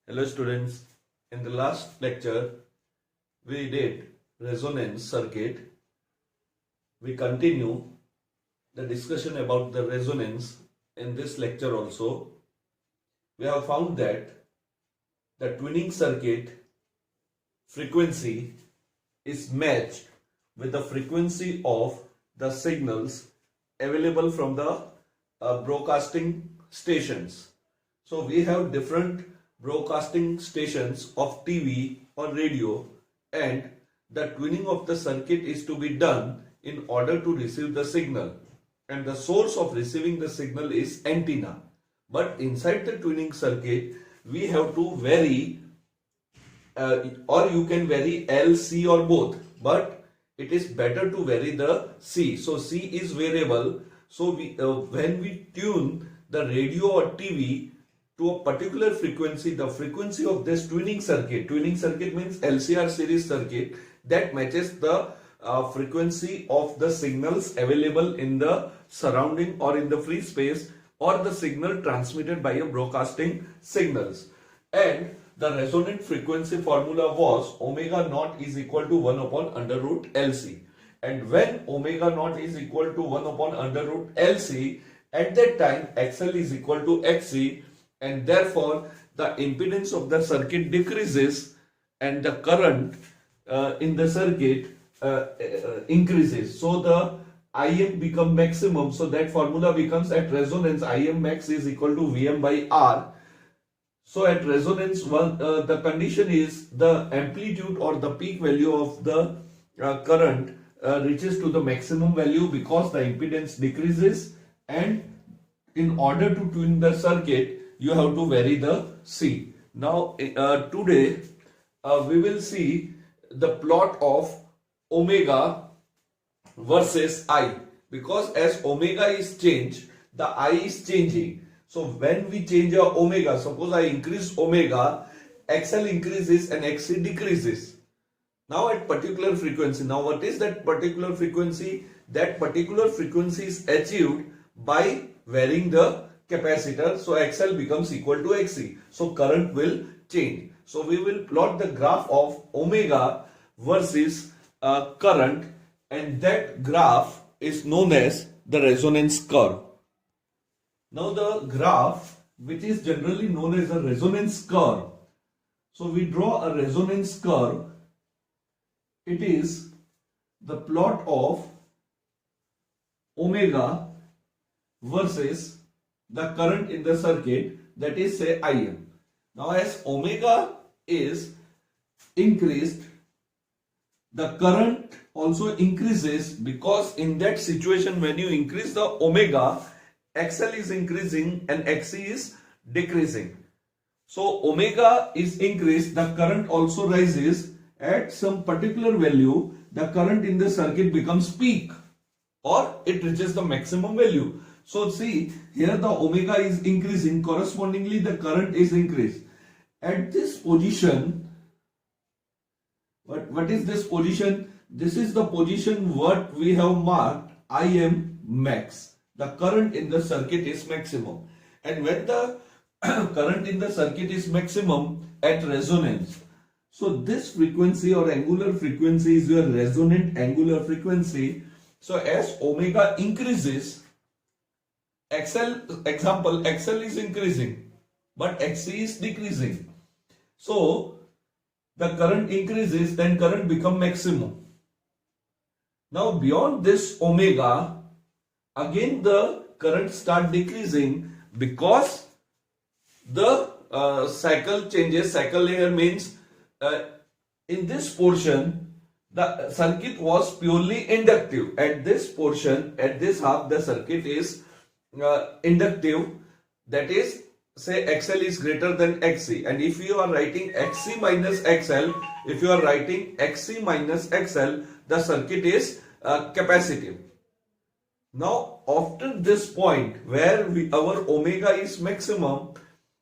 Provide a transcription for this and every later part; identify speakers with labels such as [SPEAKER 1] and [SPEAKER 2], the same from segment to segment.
[SPEAKER 1] Hello students, in the last lecture we did resonance circuit. We continue the discussion about the resonance in this lecture also. We have found that the twinning circuit frequency is matched with the frequency of the signals available from the broadcasting stations. So we have different broadcasting stations of TV or radio, and the twinning of the circuit is to be done in order to receive the signal, and the source of receiving the signal is antenna. But inside the twinning circuit we have to vary or you can vary L, C or both, but it is better to vary the C. So C is variable. So when we tune the radio or TV to a particular frequency, the frequency of this twinning circuit means LCR series circuit, that matches the frequency of the signals available in the surrounding or in the free space, or the signal transmitted by a broadcasting signals. And the resonant frequency formula was omega naught is equal to 1 upon under root LC. And when omega naught is equal to 1 upon under root LC, at that time XL is equal to XC, and therefore the impedance of the circuit decreases and the current in the circuit increases. So the Im become maximum. So that formula becomes, at resonance Im max is equal to Vm by R. So at resonance the condition is the amplitude or the peak value of the current reaches to the maximum value because the impedance decreases, and in order to tune the circuit you have to vary the C. Now today we will see the plot of omega versus I, because as omega is changed, the I is changing. So when we change our omega, suppose I increase omega, XL increases and XC decreases. Now at particular frequency, now what is that particular frequency? That particular frequency is achieved by varying the capacitor. So XL becomes equal to XC. So current will change. So we will plot the graph of omega versus current, and that graph is known as the resonance curve. Now the graph, which is generally known as a resonance curve. So we draw a resonance curve. It is the plot of omega versus the current in the circuit, that is say Im. Now as omega is increased, the current also increases, because in that situation when you increase the omega, XL is increasing and XC is decreasing. So omega is increased, the current also rises. At some particular value, the current in the circuit becomes peak, or it reaches the maximum value. So see, here the omega is increasing, correspondingly the current is increased. At this position, what is this position? This is the position what we have marked Im max. The current in the circuit is maximum. And when the current in the circuit is maximum at resonance, so this frequency or angular frequency is your resonant angular frequency. So as omega increases, XL is increasing, but XC is decreasing. So the current increases, then current become maximum. Now beyond this omega, again the current start decreasing, because the cycle changes. Cycle here means in this portion the circuit was purely inductive. At this portion, at this half, the circuit is inductive, that is say XL is greater than XC, and if you are writing XC minus XL, if you are writing XC minus XL, the circuit is capacitive. Now after this point where our omega is maximum,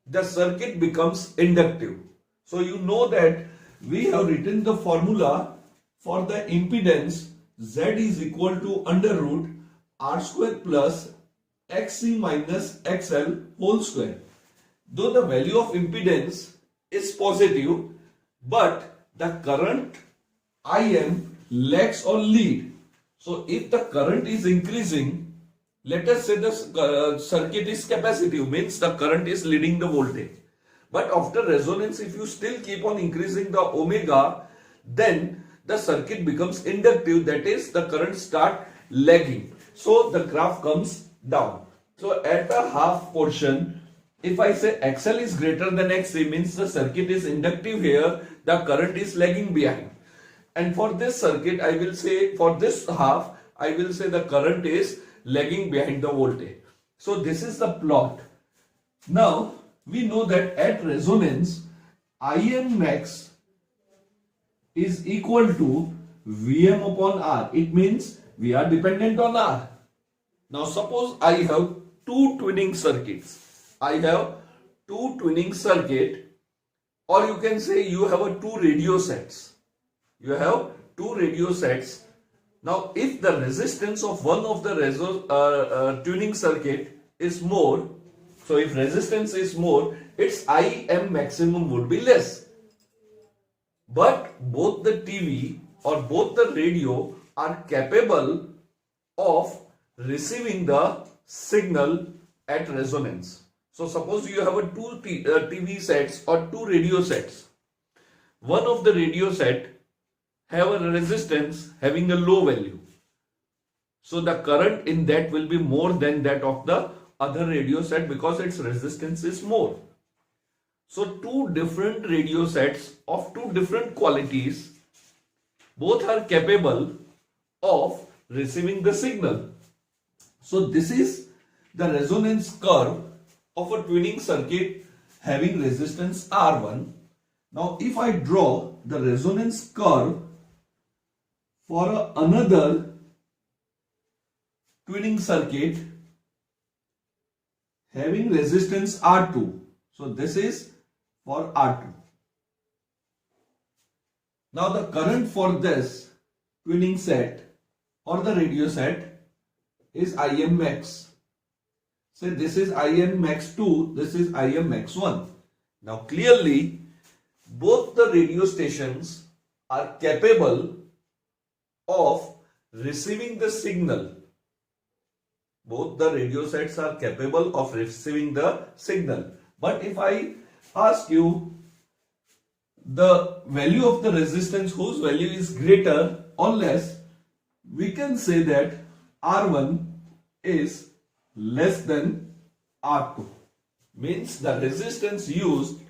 [SPEAKER 1] the circuit becomes inductive. So you know that we have written the formula for the impedance. Z is equal to under root R square plus XC minus XL whole square. Though the value of impedance is positive, but the current IM lags or lead. So if the current is increasing, let us say the circuit is capacitive, means the current is leading the voltage. But after resonance, if you still keep on increasing the omega, then the circuit becomes inductive, that is the current start lagging. So the graph comes down. So at the half portion, if I say XL is greater than XC, means the circuit is inductive here, the current is lagging behind. And for this circuit, I will say, for this half, I will say the current is lagging behind the voltage. So this is the plot. Now, we know that at resonance, IM max is equal to Vm upon R. It means we are dependent on R. Now, suppose I have two twinning circuits. I have two twinning circuit, or you can say you have a two radio sets. You have two radio sets. Now, if the resistance of one of the tuning circuit is more, so if resistance is more, its IM maximum would be less. But both the TV or both the radio are capable of receiving the signal at resonance. So suppose you have a two TV sets or two radio sets. One of the radio set have a resistance having a low value. So the current in that will be more than that of the other radio set because its resistance is more. So two different radio sets of two different qualities, both are capable of receiving the signal. So this is the resonance curve of a tuning circuit having resistance R1. Now if I draw the resonance curve for another tuning circuit having resistance R2. So this is for R2. Now the current for this tuning set or the radio set is IM max. Say this is IM max 2, this is IM max 1. Now clearly both the radio stations are capable of receiving the signal. Both the radio sets are capable of receiving the signal. But if I ask you the value of the resistance whose value is greater or less, we can say that R1 is less than R2. Means the resistance used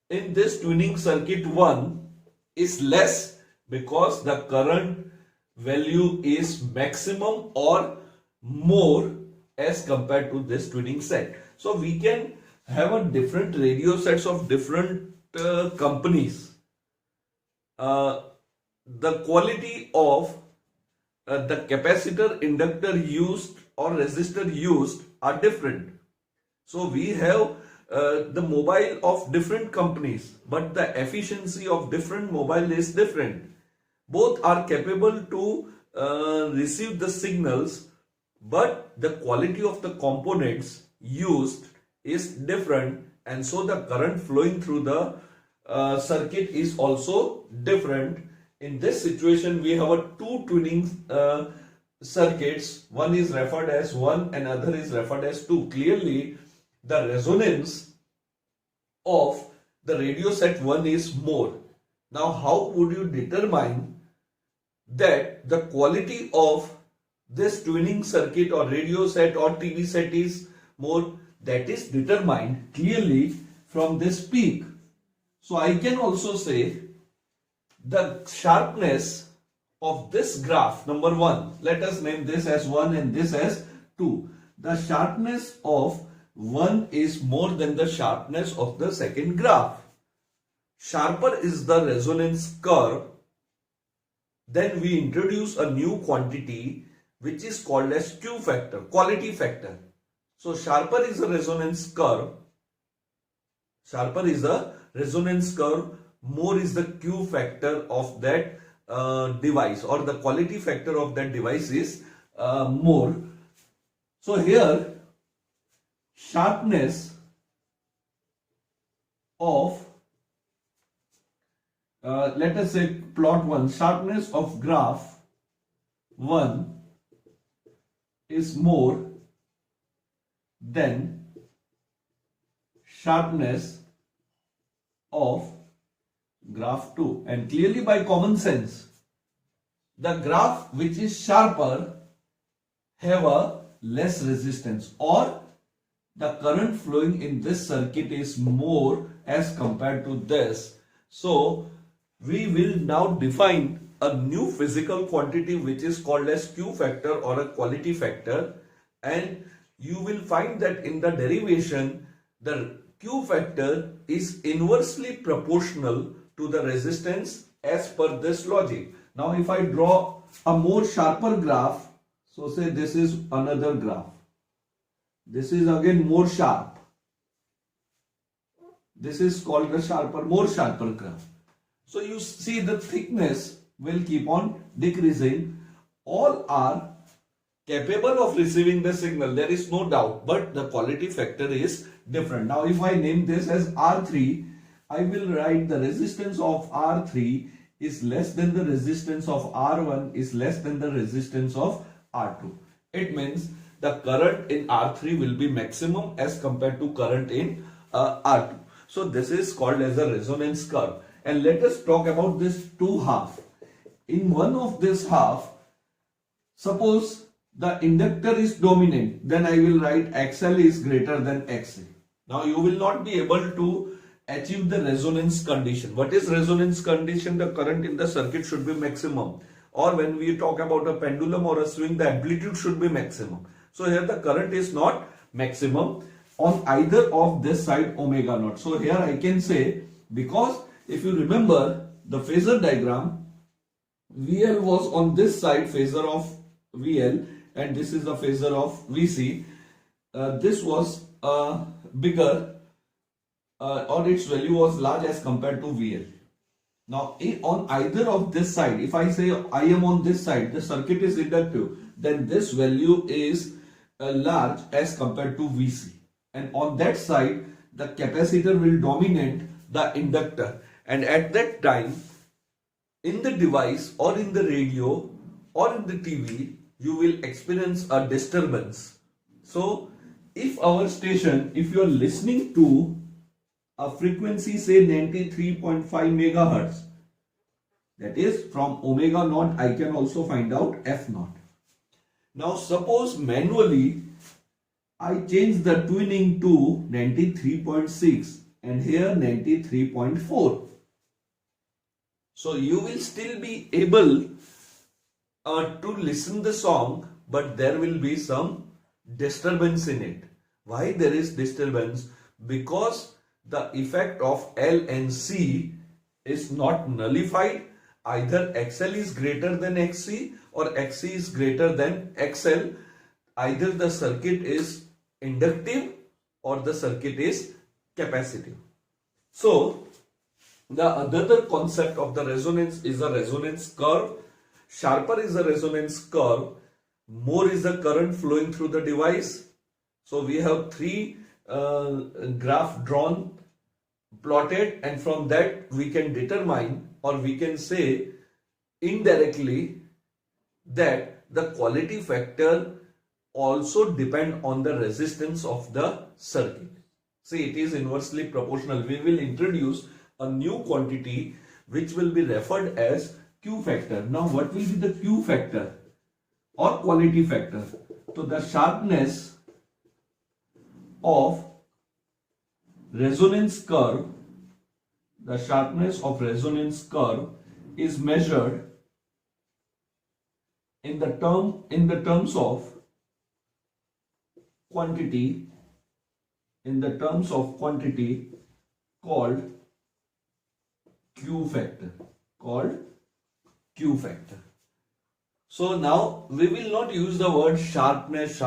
[SPEAKER 1] in this tuning circuit 1 is less because the current value is maximum or more as compared to this tuning set. So we can have a different radio sets of different companies. The quality of the capacitor, inductor used or resistor used are different. So we have the mobile of different companies, but the efficiency of different mobile is different. Both are capable to receive the signals, but the quality of the components used is different, and so the current flowing through the circuit is also different. In this situation, we have a two tuning circuits. One is referred as 1 and other is referred as 2. Clearly, the resonance of the radio set 1 is more. Now, how would you determine that the quality of this tuning circuit or radio set or TV set is more? That is determined clearly from this peak. So I can also say the sharpness of this graph, number 1, let us name this as 1 and this as 2. The sharpness of 1 is more than the sharpness of the second graph. Sharper is the resonance curve. Then we introduce a new quantity which is called as Q factor, quality factor. So sharper is a resonance curve. Sharper is a resonance curve. More is the Q factor of that device, or the quality factor of that device is more. So here sharpness of let us say plot 1, sharpness of graph 1 is more than sharpness of graph 2, and clearly by common sense the graph which is sharper have a less resistance, or the current flowing in this circuit is more as compared to this. So we will now define a new physical quantity which is called as Q factor or a quality factor, and you will find that in the derivation the Q factor is inversely proportional to the resistance as per this logic. Now if I draw a more sharper graph, so say this is another graph, this is again more sharp, this is called the more sharper graph. So you see the thickness will keep on decreasing. All are capable of receiving the signal, there is no doubt, but the quality factor is different. Now if I name this as R3, I will write the resistance of R3 is less than the resistance of R1 is less than the resistance of R2. It means the current in R3 will be maximum as compared to current in R2. So this is called as a resonance curve. And let us talk about this two half. In one of this half, suppose the inductor is dominant, then I will write XL is greater than XC. Now you will not be able to achieve the resonance condition. What is resonance condition? The current in the circuit should be maximum. Or when we talk about a pendulum or a swing, the amplitude should be maximum. So here the current is not maximum on either of this side omega naught. So here I can say, because if you remember the phasor diagram, VL was on this side, phasor of VL, and this is the phasor of VC. This was bigger, or its value was large as compared to VL. Now on either of this side, if I say I am on this side, the circuit is inductive, then this value is large as compared to VC. And on that side, the capacitor will dominate the inductor. And at that time, in the device or in the radio or in the TV, you will experience a disturbance. So if our station, if you are listening to a frequency say 93.5 megahertz, that is from omega naught I can also find out F naught. Now suppose manually I change the tuning to 93.6 and here 93.4. So you will still be able to listen the song, but there will be some disturbance in it. Why there is disturbance? Because the effect of L and C is not nullified. Either XL is greater than XC or XC is greater than XL. Either the circuit is inductive or the circuit is capacitive. So the other concept of the resonance is a resonance curve. Sharper is a resonance curve. More is the current flowing through the device. So we have three graph drawn, plotted, and from that we can determine, or we can say indirectly, that the quality factor also depend on the resistance of the circuit. See, it is inversely proportional. We will introduce a new quantity which will be referred as Q factor. Now what will be the Q factor or quality factor? So the sharpness of resonance curve, the sharpness of resonance curve is measured in the terms of quantity, called Q factor. So now we will not use the word sharpness.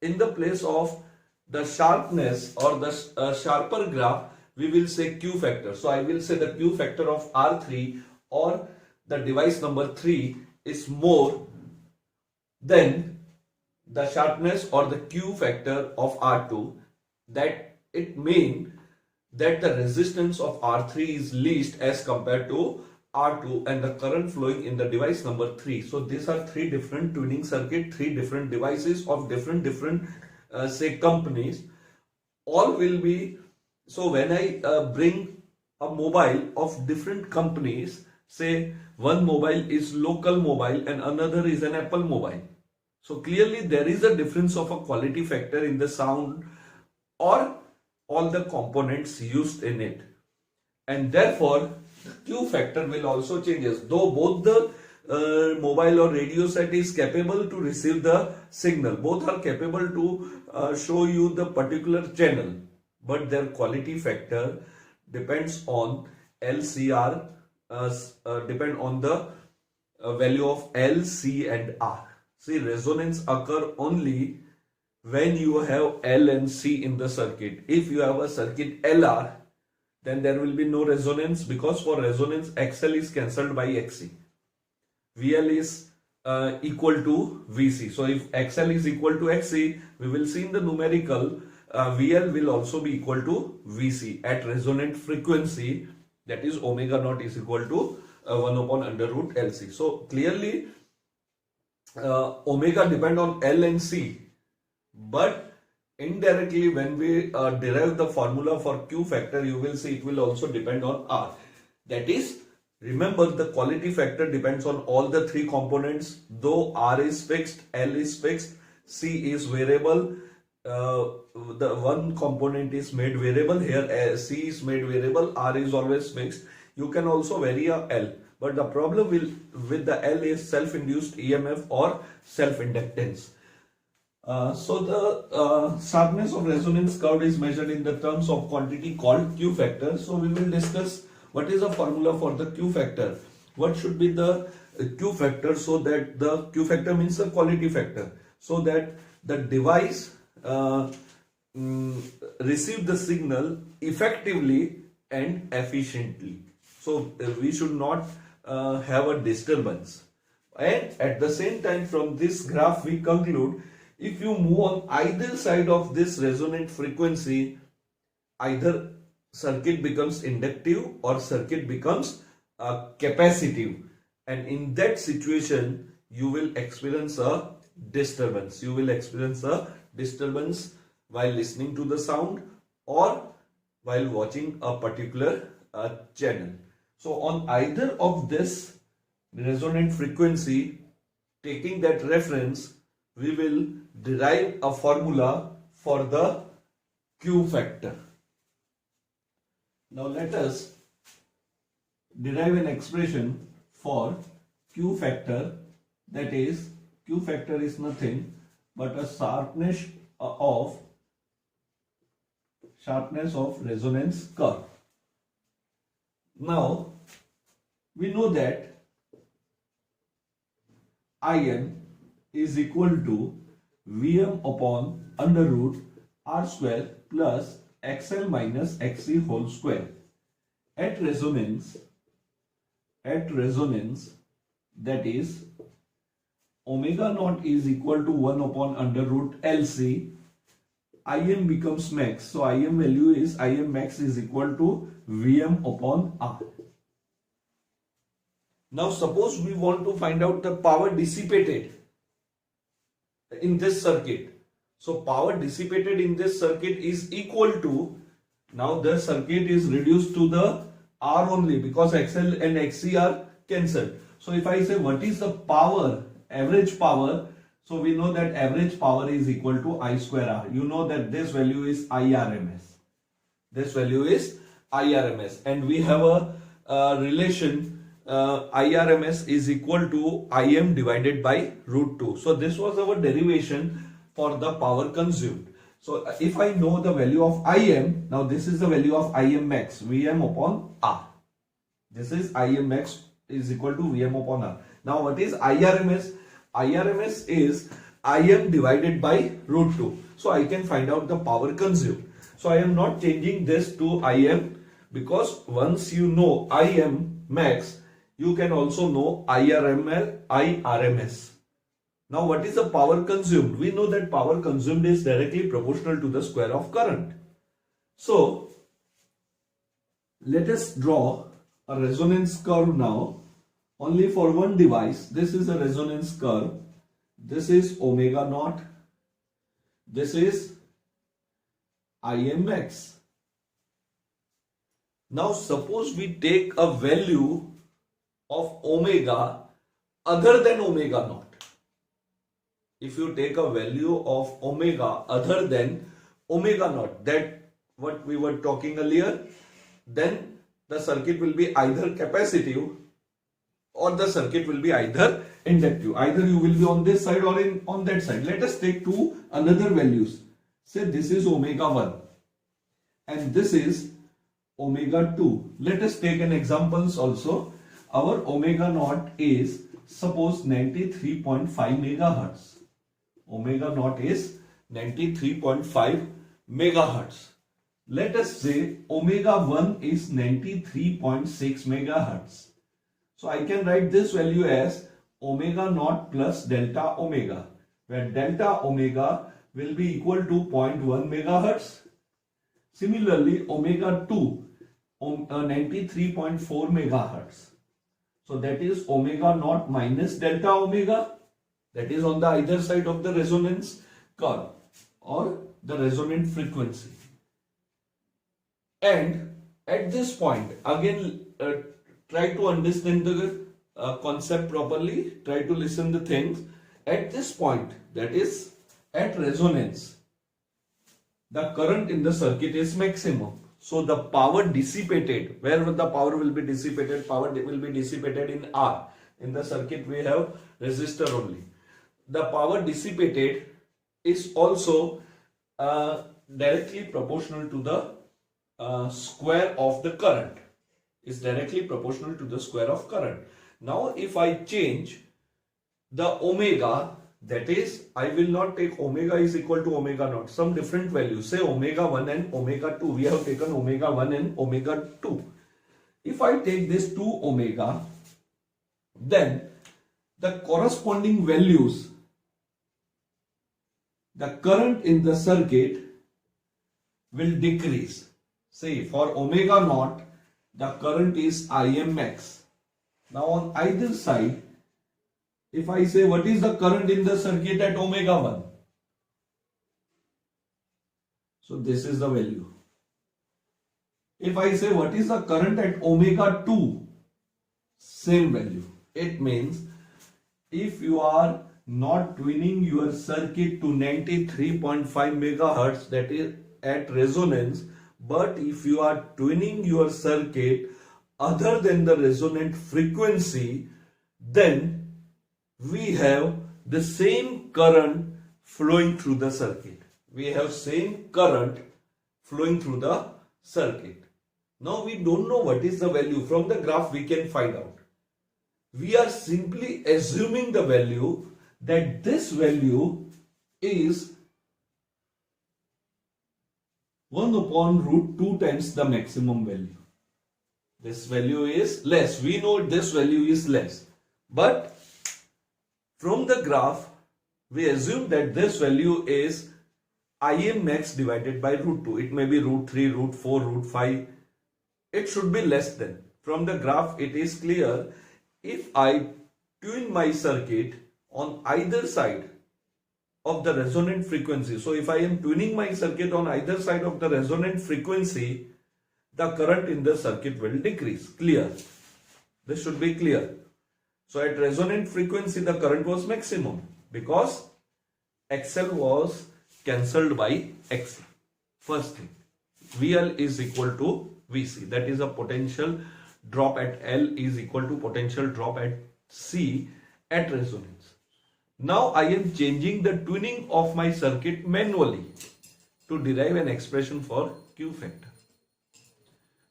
[SPEAKER 1] In the place of the sharpness or the sharper graph, we will say Q factor. So I will say the Q factor of R3 or the device number 3 is more than the sharpness or the Q factor of R2. That it means that the resistance of R3 is least as compared to R2 and the current flowing in the device number 3. So these are three different tuning circuit, three different devices of different say companies. All will be, so when I bring a mobile of different companies, say one mobile is local mobile and another is an Apple mobile. So clearly there is a difference of a quality factor in the sound or all the components used in it, and therefore the Q factor will also changes. Though both the mobile or radio set is capable to receive the signal, both are capable to show you the particular channel, but their quality factor depends on LCR, depend on the value of L, C and R. See, resonance occur only when you have L and C in the circuit. If you have a circuit LR, then there will be no resonance, because for resonance XL is cancelled by XC. VL is equal to VC. So if XL is equal to XC, we will see in the numerical VL will also be equal to VC at resonant frequency, that is omega naught is equal to 1 upon under root LC. So clearly omega depend on L and C, but indirectly when we derive the formula for Q factor, you will see it will also depend on R. That is, remember, the quality factor depends on all the three components. Though R is fixed, L is fixed, C is variable, the one component is made variable here, C is made variable, R is always fixed. You can also vary a L, but the problem with the L is self-induced EMF or self-inductance. So the sharpness of resonance curve is measured in the terms of quantity called Q factor. So we will discuss what is the formula for the Q factor. What should be the Q factor, so that the Q factor means the quality factor, so that the device receive the signal effectively and efficiently. So we should not have a disturbance. And at the same time, from this graph we conclude, if you move on either side of this resonant frequency, either circuit becomes inductive or circuit becomes capacitive, and in that situation you will experience a disturbance. You will experience a disturbance while listening to the sound or while watching a particular channel. So on either of this resonant frequency, taking that reference, we will derive a formula for the Q factor. Now let us derive an expression for Q factor, that is, Q factor is nothing but a sharpness of resonance curve. Now we know that Im is equal to Vm upon under root R square plus XL minus XC whole square. At resonance, that is, omega naught is equal to 1 upon under root LC, Im becomes max. So Im value is, Im max is equal to Vm upon R. Now suppose we want to find out the power dissipated in this circuit. So power dissipated in this circuit is equal to, now the circuit is reduced to the R only because XL and XC are cancelled. So if I say what is the power, average power, so we know that average power is equal to I square R. You know that this value is IRMS. This value is IRMS, and we have a relation IRMS is equal to Im divided by root 2. So this was our derivation for the power consumed. So if I know the value of Im, now this is the value of Im max, Vm upon R. This is Im max is equal to Vm upon R. Now what is IRMS? IRMS is Im divided by root 2. So I can find out the power consumed. So I am not changing this to Im, because once you know Im max, you can also know IRMS. Now what is the power consumed? We know that power consumed is directly proportional to the square of current. So let us draw a resonance curve now only for one device. This is a resonance curve. This is omega naught. This is Im_max. Now suppose we take a value of omega other than omega naught. If you take a value of omega other than omega naught, that what we were talking earlier, then the circuit will be either capacitive or the circuit will be either inductive. Either you will be on this side or on that side. Let us take two another values. Say this is omega 1 and this is omega 2. Let us take an examples also. Our omega naught is suppose 93.5 megahertz. Omega naught is 93.5 megahertz. Let us say omega 1 is 93.6 megahertz. So I can write this value as omega naught plus delta omega, where delta omega will be equal to 0.1 megahertz. Similarly, omega 2, 93.4 megahertz. So that is omega naught minus delta omega. That is on the either side of the resonance curve or the resonant frequency. And at this point, again, try to understand the concept properly. Try to listen the things. At this point, that is at resonance, the current in the circuit is maximum. So the power dissipated, where the power will be dissipated? Power will be dissipated in R. In the circuit we have resistor only. The power dissipated is also directly proportional to the square of the current. Is directly proportional to the square of current. Now if I change the omega, that is, I will not take omega is equal to omega naught, some different value, say omega 1 and omega 2. We have taken omega 1 and omega 2. If I take this 2 omega, then the corresponding values, the current in the circuit will decrease. Say for omega naught, the current is Im_max. Now on either side, if I say what is the current in the circuit at omega 1, so this is the value. If I say what is the current at omega 2, same value. It means if you are not tuning your circuit to 93.5 megahertz, that is at resonance, but if you are tuning your circuit other than the resonant frequency, then we have the same current flowing through the circuit. We have same current flowing through the circuit. Now we don't know what is the value. From the graph we can find out. We are simply assuming the value that this value is 1 upon root 2 times the maximum value. This value is less. We know this value is less. But from the graph, we assume that this value is Im_max divided by root 2. It may be root 3, root 4, root 5. It should be less than. From the graph, it is clear. If I tune my circuit on either side of the resonant frequency, so if I am tuning my circuit on either side of the resonant frequency, the current in the circuit will decrease. Clear? This should be clear. So at resonant frequency, the current was maximum because XL was cancelled by XC. First thing, VL is equal to VC. That is a potential drop at L is equal to potential drop at C at resonance. Now I am changing the tuning of my circuit manually to derive an expression for Q factor.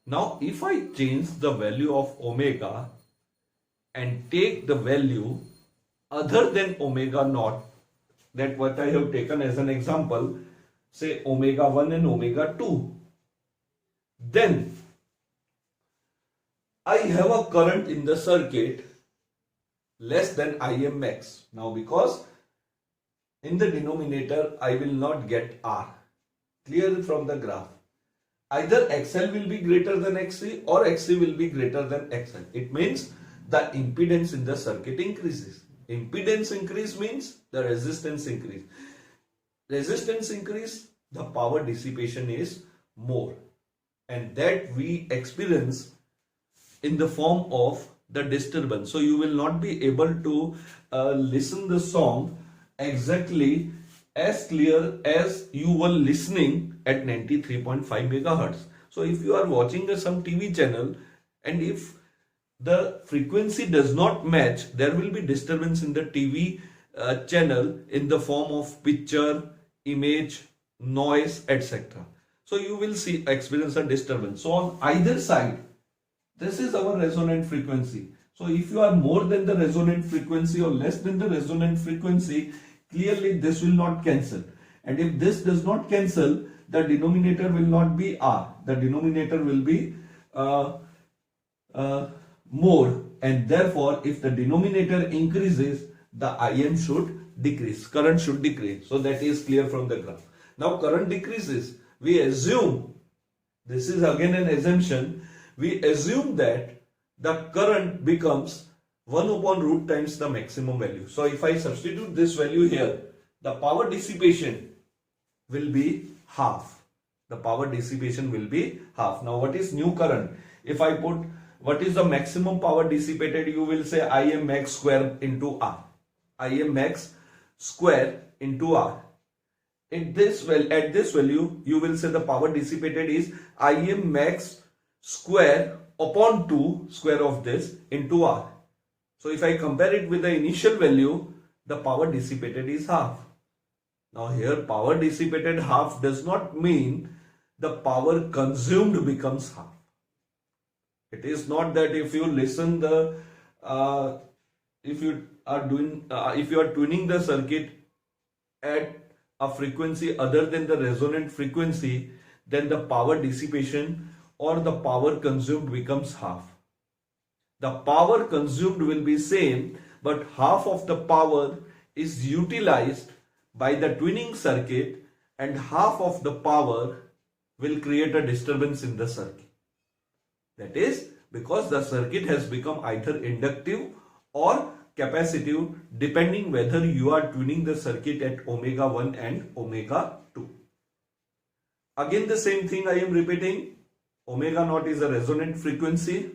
[SPEAKER 1] Now if I change the value of omega and take the value other than omega naught, that what I have taken as an example, say omega 1 and omega 2, then I have a current in the circuit less than Im_max. Now because in the denominator I will not get R. Clear from the graph. either XL will be greater than XC or XC will be greater than XL. It means the impedance in the circuit increases. Impedance increase means the resistance increase. Resistance increase, the power dissipation is more, and that we experience in the form of the disturbance. So you will not be able to listen the song exactly as clear as you were listening at 93.5 megahertz. So if you are watching some TV channel and if the frequency does not match, there will be disturbance in the TV channel in the form of picture, image, noise, etc. So you will experience a disturbance. So on either side, this is our resonant frequency. So if you are more than the resonant frequency or less than the resonant frequency, clearly this will not cancel. And if this does not cancel, the denominator will not be R. The denominator will be more. And therefore, if the denominator increases, the Im should decrease. Current should decrease. So that is clear from the graph. Now current decreases. We assume, this is again an assumption, we assume that the current becomes 1 upon root times the maximum value. So if I substitute this value here, the power dissipation will be half. The power dissipation will be half. Now what is new current? If I put what is the maximum power dissipated, you will say Im max square into R. Im max square into R. At this value, you will say the power dissipated is Im max square upon 2 square of this into R. So if I compare it with the initial value, the power dissipated is half. Now here power dissipated half does not mean the power consumed becomes half. It is not that if you listen if you are tuning the circuit at a frequency other than the resonant frequency, then the power dissipation or the power consumed becomes half. The power consumed will be same, but half of the power is utilized by the tuning circuit and half of the power will create a disturbance in the circuit. That is because the circuit has become either inductive or capacitive depending whether you are tuning the circuit at omega 1 and omega 2. Again the same thing I am repeating. Omega naught is a resonant frequency.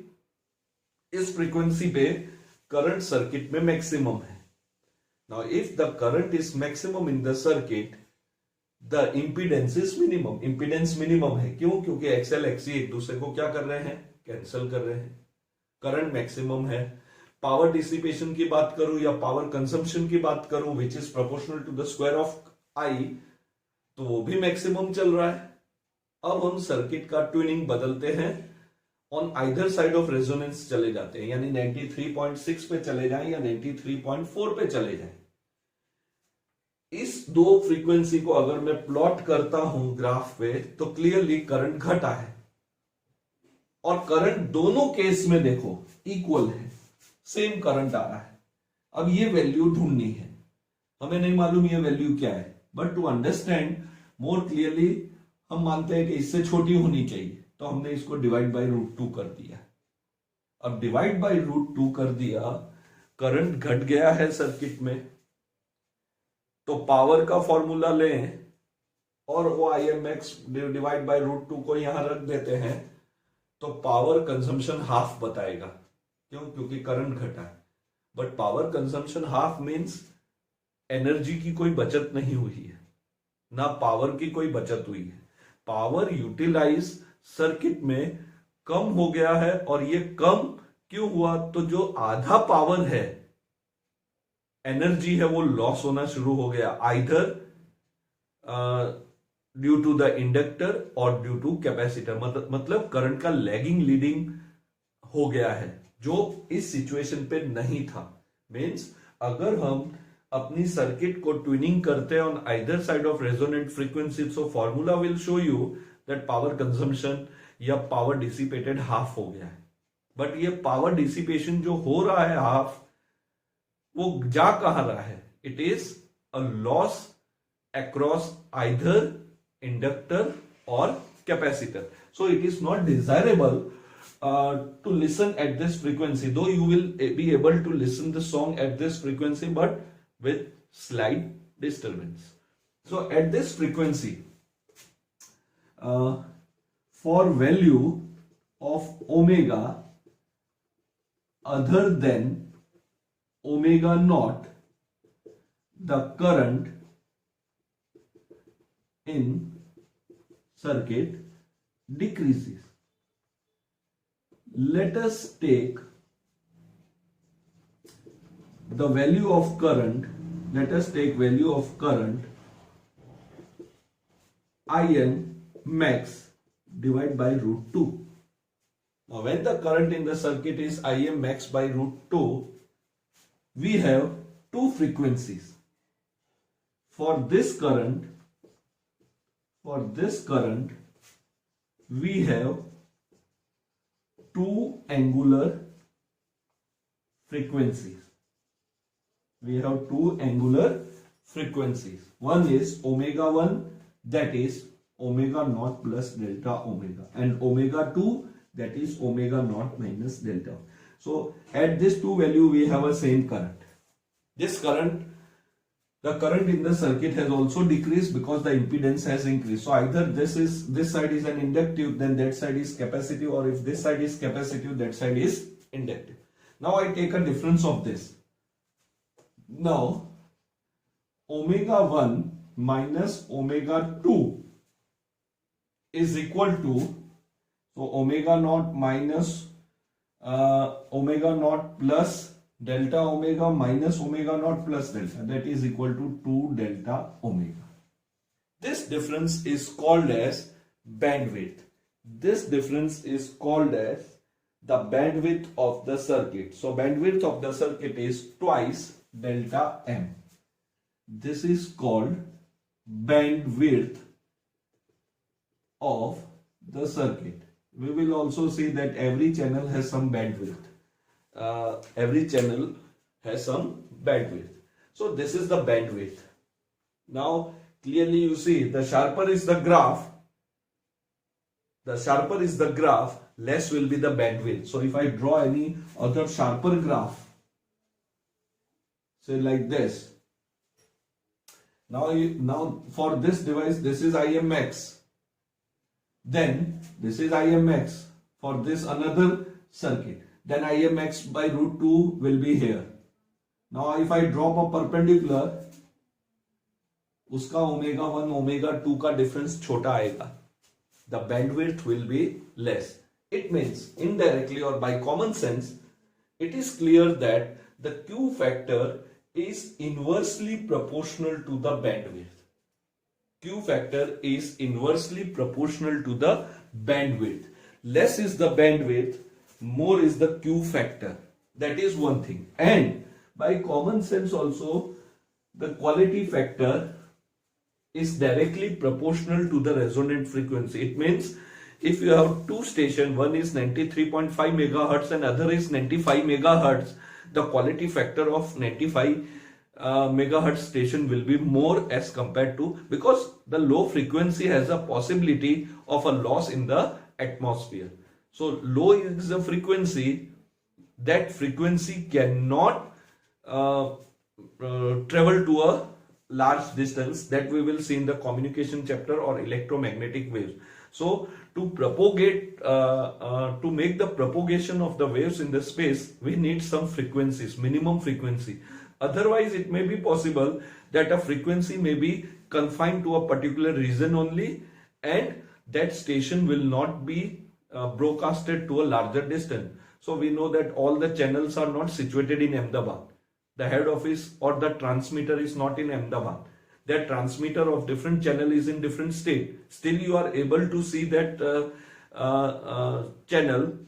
[SPEAKER 1] इस frequency पे current circuit में maximum है. Now if the current is maximum in the circuit, the impedance is minimum. Impedance minimum है. क्यों? क्योंकि XL XC एक दूसरे को क्या कर रहे हैं? कैंसिल कर रहे हैं. करंट मैक्सिमम है. पावर डिसिपेशन की बात करूं या पावर कंजम्पशन की बात करूं, which is proportional to the square of I, तो वो भी मैक्सिमम चल रहा है. अब हम सर्किट का ट्यूनिंग बदलते हैं, on either side of resonance चले जाते हैं, यानी 93.6 पे चले जाएं या 93.4 पे चले जाएं. इस दो फ्रीक्वेंसी को अगर मैं प्लॉट करता हूं ग्राफ पे, तो क्लियरली करंट घटा है और करंट दोनों केस में देखो इक्वल है, सेम करंट आ रहा है. अब ये वैल्यू ढूंढनी है, हमें नहीं मालूम ये वैल्यू क्या है, but to understand more clearly हम मानते हैं कि इससे छोटी होनी चाहिए, तो हमने इसको डिवाइड बाय रूट 2 कर दिया. अब डिवाइड बाय रूट 2 कर दिया, करंट घट गया है सर्किट में, तो पावर का फॉर्मूला लें और वो Im(max) डिवाइड बाय रूट 2 को यहां रख देते हैं, तो पावर कंजम्पशन हाफ बताएगा. क्यों? क्योंकि करंट घटा है. But power consumption half means energy की कोई बचत नहीं हुई है, ना पावर की कोई बचत हुई है. पावर यूटिलाइज सर्किट में कम हो गया है, और ये कम क्यों हुआ? तो जो आधा पावर है, एनर्जी है, वो लॉस होना शुरू हो गया, either due to the inductor और ड्यू टू कैपेसिटर. मतलब करंट का लैगिंग लीडिंग हो गया है, जो इस सिचुएशन पे नहीं था. मींस अगर हम अपनी सर्किट को ट्यूनिंग करते हैं on either side of resonant frequency, so formula will show you that power consumption या पावर डिसिपेटेड हाफ हो गया है. बट ये पावर डिसिपेशन जो हो रहा है हाफ, वो जा कहां रहा है? It is a loss across either inductor और capacitor. So it is not desirable to listen at this frequency, though you will be able to listen the song at this frequency, but with slight disturbance. So at this frequency, for value of omega other than omega naught, the current in circuit decreases. Let us take the value of current. Let us take value of current Im max divided by root 2. Now when the current in the circuit is Im max by root 2, we have two frequencies. For this current, we have two angular frequencies. One is omega 1, that is omega naught plus delta omega, and omega 2, that is omega naught minus delta. So at this two value we have a same current. The current in the circuit has also decreased because the impedance has increased. So either this side is an inductive, then that side is capacitive, or if this side is capacitive, that side is inductive. Now I take a difference of this. Now omega 1 minus omega 2 is equal to, so omega naught minus omega naught plus delta omega minus omega naught plus delta, that is equal to 2 delta omega. This difference is called as bandwidth. This difference is called as the bandwidth of the circuit. So bandwidth of the circuit is twice delta M. This is called bandwidth of the circuit. We will also see that every channel has some bandwidth. So this is the bandwidth. Now clearly you see, the sharper is the graph, less will be the bandwidth. So if I draw any other sharper graph, say like this, now for this device, this is Im max, then this is Im max for this another circuit, then Im max by root 2 will be here. Now if I drop a perpendicular, उसका omega 1 omega 2 का difference छोटा आएगा, the bandwidth will be less. It means indirectly or by common sense, it is clear that the Q factor is inversely proportional to the bandwidth. Q factor is inversely proportional to the bandwidth. Less is the bandwidth, more is the Q factor. That is one thing. And by common sense also, the quality factor is directly proportional to the resonant frequency. It means if you have two stations, one is 93.5 megahertz and other is 95 megahertz, the quality factor of 95 megahertz station will be more as compared to, because the low frequency has a possibility of a loss in the atmosphere. So low is the frequency, that frequency cannot travel to a large distance, that we will see in the communication chapter, or electromagnetic waves. So to propagate, to make the propagation of the waves in the space, we need some frequencies, minimum frequency. Otherwise, it may be possible that a frequency may be confined to a particular region only, and that station will not be broadcasted to a larger distance. So we know that all the channels are not situated in Ahmedabad. The head office or the transmitter is not in Ahmedabad. That transmitter of different channel is in different state. Still you are able to see that channel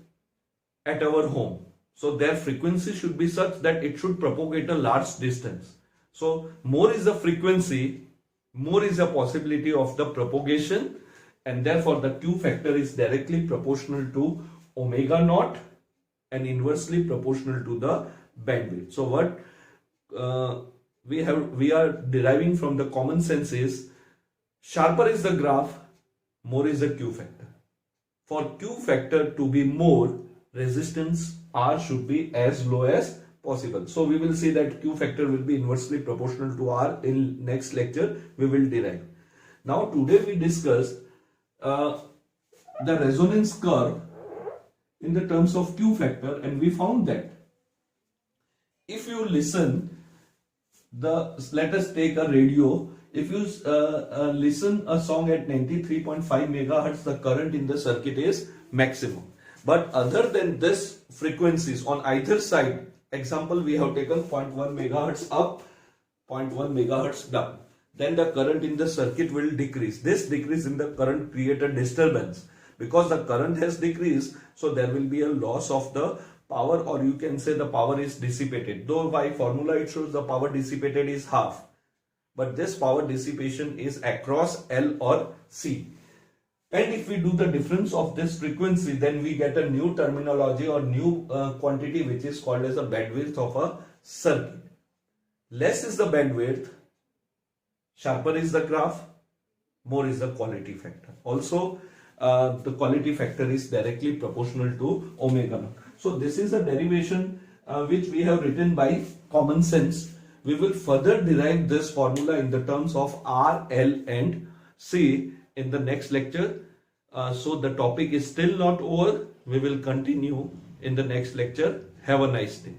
[SPEAKER 1] at our home. So their frequency should be such that it should propagate a large distance. So more is the frequency, more is the possibility of the propagation, and therefore the Q factor is directly proportional to omega naught and inversely proportional to the bandwidth. So what we are deriving from the common sense is, sharper is the graph, more is the Q factor. for Q factor to be more, resistance R should be as low as possible. So we will see that Q factor will be inversely proportional to R. In next lecture we will derive. Now today we discuss the resonance curve in the terms of Q factor, and we found that if you listen let us take a radio. If you listen a song at 93.5 megahertz, the current in the circuit is maximum. But other than this frequencies on either side, example we have taken 0.1 megahertz up, 0.1 megahertz down, then the current in the circuit will decrease. This decrease in the current create a disturbance. Because the current has decreased, so there will be a loss of the power, or you can say the power is dissipated. Though by formula it shows the power dissipated is half, but this power dissipation is across L or C. And if we do the difference of this frequency, then we get a new terminology or new quantity which is called as the bandwidth of a circuit. Less is the bandwidth, sharper is the graph, more is the quality factor. Also, the quality factor is directly proportional to omega naught. So this is a derivation which we have written by common sense. We will further derive this formula in the terms of R, L and C in the next lecture. So the topic is still not over. We will continue in the next lecture. Have a nice day.